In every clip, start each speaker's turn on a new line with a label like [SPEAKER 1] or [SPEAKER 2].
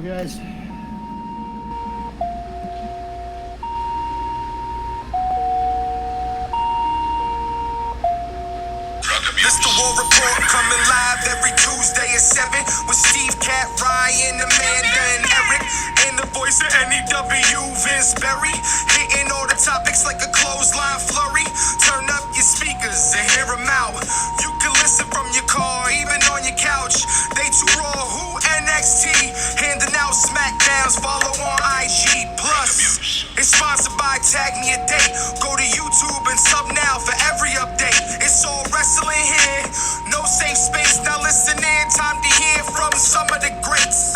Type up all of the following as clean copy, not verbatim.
[SPEAKER 1] guys.
[SPEAKER 2] This the War Report coming live every Tuesday at 7 with Steve, Cat, Ryan, Amanda, and Eric. And the voice of NEW, Vince Berry. Hitting all the topics like a clothesline flurry. Turn up your speakers and hear them out. You can listen from your car, even on your couch. They too raw, who NXT? Handing out Smackdowns, follow on IG. Plus, it's sponsored by Tag Me a Date. Go to YouTube and sub now for every update. It's all wrestling here. No safe space. Now listen in. Time to hear from some of the greats.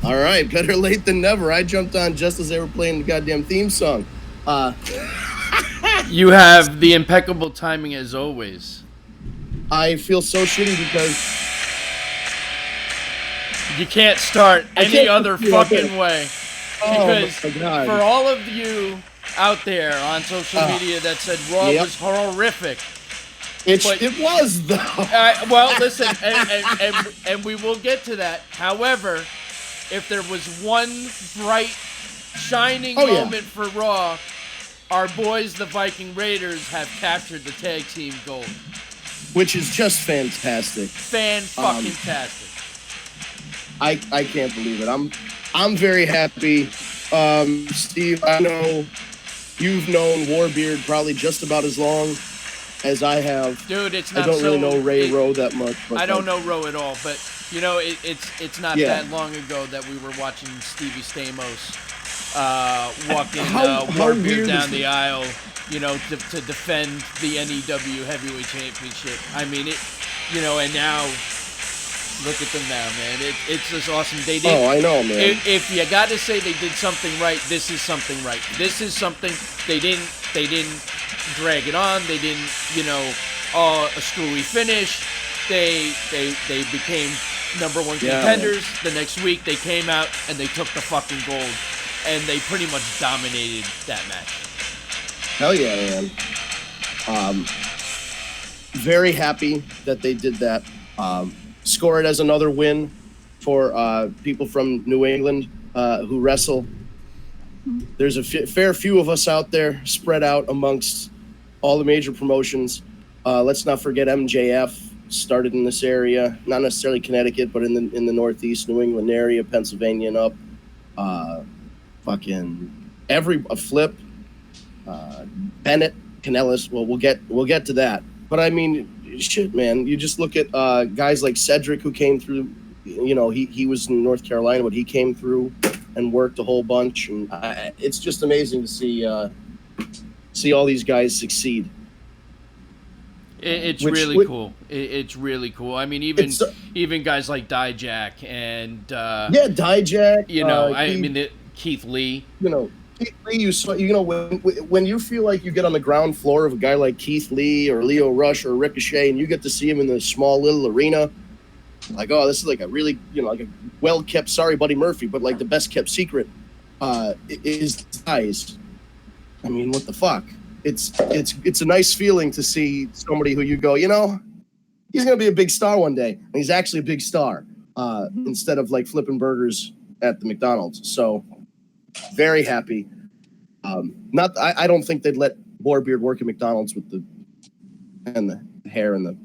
[SPEAKER 1] All right, better late than never. I jumped on just as they were playing the goddamn theme song.
[SPEAKER 3] You have the impeccable timing as always.
[SPEAKER 1] I feel so shitty because
[SPEAKER 3] you can't start any other fucking way. Because for all of you out there on social media that said Raw was horrific.
[SPEAKER 1] It was, though.
[SPEAKER 3] Well, listen, and we will get to that. However, if there was one bright, shining moment for Raw, our boys, the Viking Raiders, have captured the tag team gold.
[SPEAKER 1] Which is just fantastic.
[SPEAKER 3] Fan-fucking-tastic.
[SPEAKER 1] I can't believe it. I'm very happy. Steve, I know you've known Warbeard probably just about as long as I have.
[SPEAKER 3] Dude, it's not
[SPEAKER 1] I don't really know Ray Rowe that much. But
[SPEAKER 3] I don't know Rowe at all, but you know, it's not that long ago that we were watching Stevie Stamos walking Warbeard down the aisle, you know, to defend the NEW Heavyweight Championship. I mean, and now look at them now, man. It's just awesome. They did.
[SPEAKER 1] Oh, I know, man.
[SPEAKER 3] If you got to say they did something right, this is something right. This is something they didn't drag it on. They didn't, a screwy finish. They became number one contenders. The next week they came out and they took the fucking gold, and they pretty much dominated that match.
[SPEAKER 1] Hell yeah, man. Very happy that they did that. Score it as another win for people from New England who wrestle. There's a fair few of us out there spread out amongst all the major promotions. Let's not forget MJF started in this area, not necessarily Connecticut, but in the Northeast New England area, Pennsylvania and up. Flip, Bennett, Canellis. Well, we'll get to that. But I mean, shit, man. You just look at guys like Cedric who came through. He was in North Carolina, but he came through and worked a whole bunch. And it's just amazing to see all these guys succeed.
[SPEAKER 3] It's really cool. It's really cool. I mean, even guys like Dijak and
[SPEAKER 1] Dijak.
[SPEAKER 3] Keith Lee.
[SPEAKER 1] Keith Lee, when you feel like you get on the ground floor of a guy like Keith Lee or Leo Rush or Ricochet, and you get to see him in the small little arena, like, oh, this is like a really, like a well-kept, sorry, Buddy Murphy, but like the best-kept secret is guys. I mean, what the fuck? It's a nice feeling to see somebody who you go, he's going to be a big star one day, and he's actually a big star instead of like flipping burgers at the McDonald's. So very happy. I don't think they'd let Warbeard work at McDonald's with the hair and the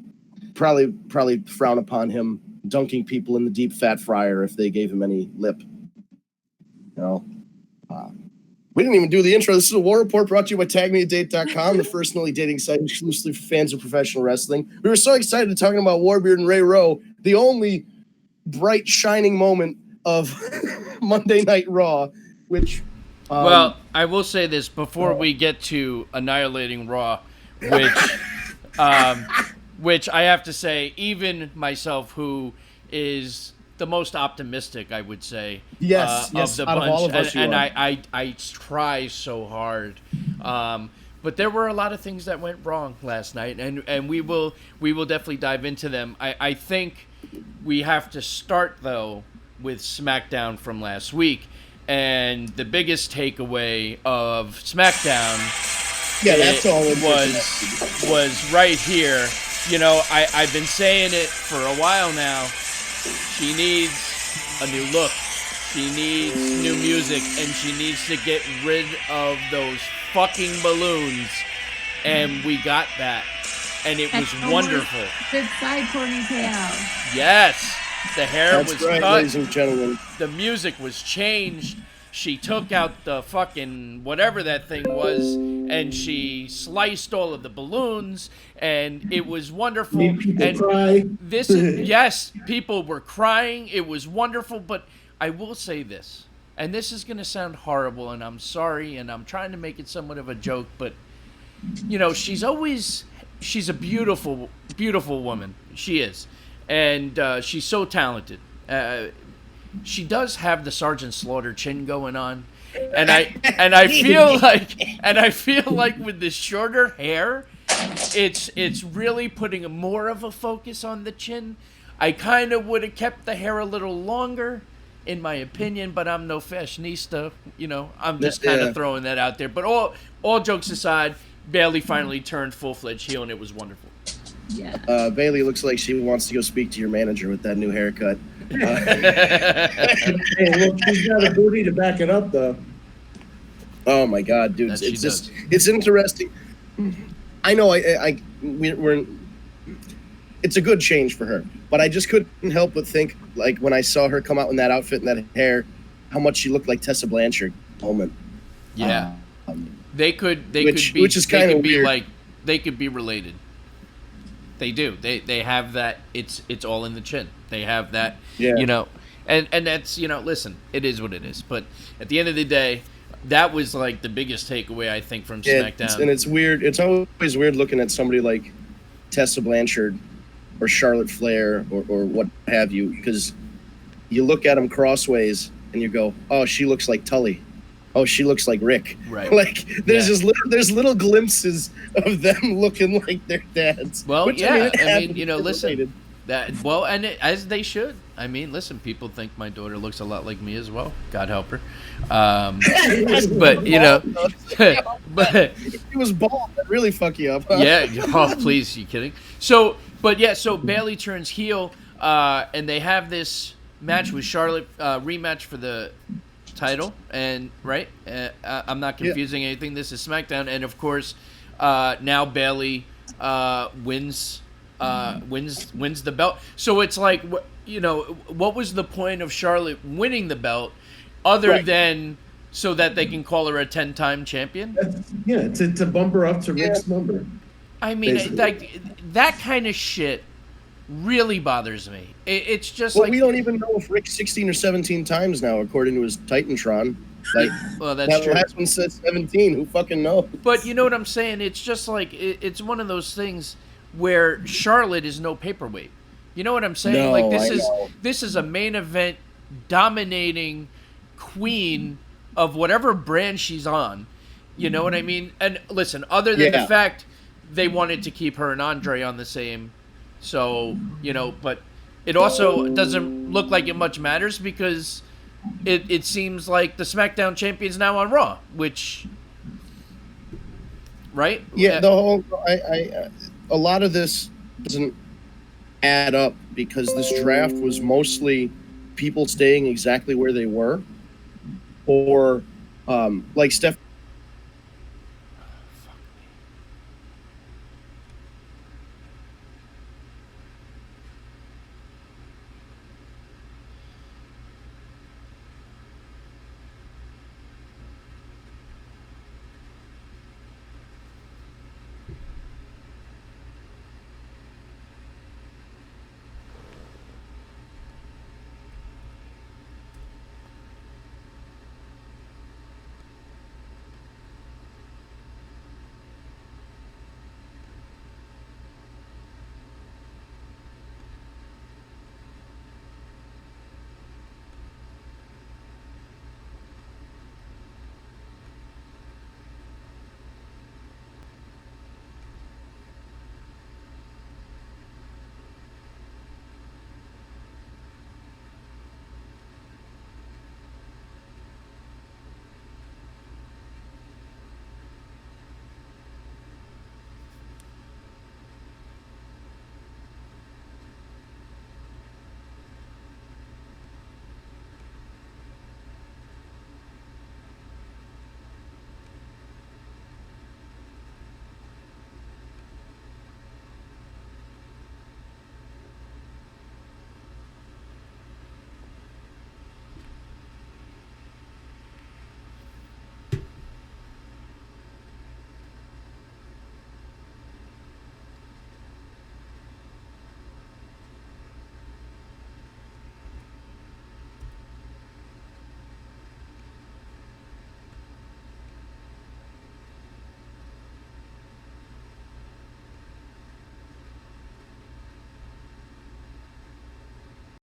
[SPEAKER 1] probably frown upon him dunking people in the deep fat fryer if they gave him any lip. We didn't even do the intro. This is a War Report brought to you by TagMeADate.com, the first and only dating site exclusively for fans of professional wrestling. We were so excited to talking about Warbeard and Ray Rowe, the only bright, shining moment of Monday Night Raw, which...
[SPEAKER 3] well, I will say this before we get to Annihilating Raw, which I have to say, even myself, who is... the most optimistic, I would say, of the bunch,
[SPEAKER 1] all of us,
[SPEAKER 3] and I try so hard, but there were a lot of things that went wrong last night, and we will definitely dive into them. I think we have to start though with SmackDown from last week, and the biggest takeaway of SmackDown,
[SPEAKER 1] that's all it
[SPEAKER 3] was right here. I've been saying it for a while now. She needs a new look. She needs new music, and she needs to get rid of those fucking balloons. And we got that. And it was wonderful.
[SPEAKER 4] Good side ponytail.
[SPEAKER 3] Yes. The hair was
[SPEAKER 1] right,
[SPEAKER 3] cut.
[SPEAKER 1] ladies and gentlemen.
[SPEAKER 3] The music was changed. She took out the fucking whatever that thing was, and she sliced all of the balloons, and it was wonderful.
[SPEAKER 5] Made people
[SPEAKER 3] and
[SPEAKER 5] cry.
[SPEAKER 3] This is, yes, people were crying. It was wonderful, but I will say this, and this is going to sound horrible, and I'm sorry, and I'm trying to make it somewhat of a joke, but you know, she's a beautiful, beautiful woman. She is, and she's so talented. She does have the Sergeant Slaughter chin going on, and I feel like with the shorter hair, it's really putting more of a focus on the chin. I kind of would have kept the hair a little longer, in my opinion, but I'm no fashionista. You know, I'm just kind of throwing that out there. But all jokes aside, Bayley finally turned full-fledged heel, and it was wonderful.
[SPEAKER 4] Yeah.
[SPEAKER 1] Bayley looks like she wants to go speak to your manager with that new haircut.
[SPEAKER 5] Hey, look, she's got a booty to back it up, though.
[SPEAKER 1] Oh my God, dude! It's interesting. I know we're. It's a good change for her, but I just couldn't help but think, like when I saw her come out in that outfit and that hair, how much she looked like Tessa Blanchard. Moment.
[SPEAKER 3] Yeah, they could be weird. They could be related. They do. They have that. It's all in the chin. They have that.
[SPEAKER 1] Yeah.
[SPEAKER 3] You know, and that's, you know, listen, it is what it is. But at the end of the day, that was like the biggest takeaway, I think, from SmackDown.
[SPEAKER 1] And it's weird. It's always weird looking at somebody like Tessa Blanchard or Charlotte Flair or what have you, because you look at them crossways and you go, oh, she looks like Tully. Oh, she looks like Rick.
[SPEAKER 3] Right.
[SPEAKER 1] Like there's there's little glimpses of them looking like their dads.
[SPEAKER 3] Well,
[SPEAKER 1] which,
[SPEAKER 3] yeah. I mean,
[SPEAKER 1] it's
[SPEAKER 3] you know, listen.
[SPEAKER 1] related.
[SPEAKER 3] As they should. I mean, listen, people think my daughter looks a lot like me as well. God help her. But you know, but
[SPEAKER 1] if he was bald, that'd really fuck you up. Huh?
[SPEAKER 3] yeah. Oh, please, you kidding? So Bayley turns heel, and they have this match with Charlotte, rematch for the title, and right. I'm not confusing anything. This is SmackDown, and of course, now Bayley wins the belt. So it's like, you know, what was the point of Charlotte winning the belt other than so that they can call her a 10-time champion?
[SPEAKER 5] To bump her up to Rick's number.
[SPEAKER 3] I mean, like that kind of shit really bothers me. It's just
[SPEAKER 1] we don't even know if Rick's 16 or 17 times now, according to his Titantron. Like,
[SPEAKER 3] well, that's true.
[SPEAKER 1] Last one said 17. Who fucking knows?
[SPEAKER 3] But you know what I'm saying? It's just like it's one of those things where Charlotte is no paperweight. You know what I'm saying?
[SPEAKER 1] No,
[SPEAKER 3] like
[SPEAKER 1] know.
[SPEAKER 3] This is a main event dominating queen of whatever brand she's on. You know what I mean? And listen, other than the fact they wanted to keep her and Andre on the same, so, you know, but it also doesn't look like it much matters because it seems like the SmackDown champion's now on Raw, which, right?
[SPEAKER 1] Yeah, the whole a lot of this doesn't add up because this draft was mostly people staying exactly where they were, or like Stephanie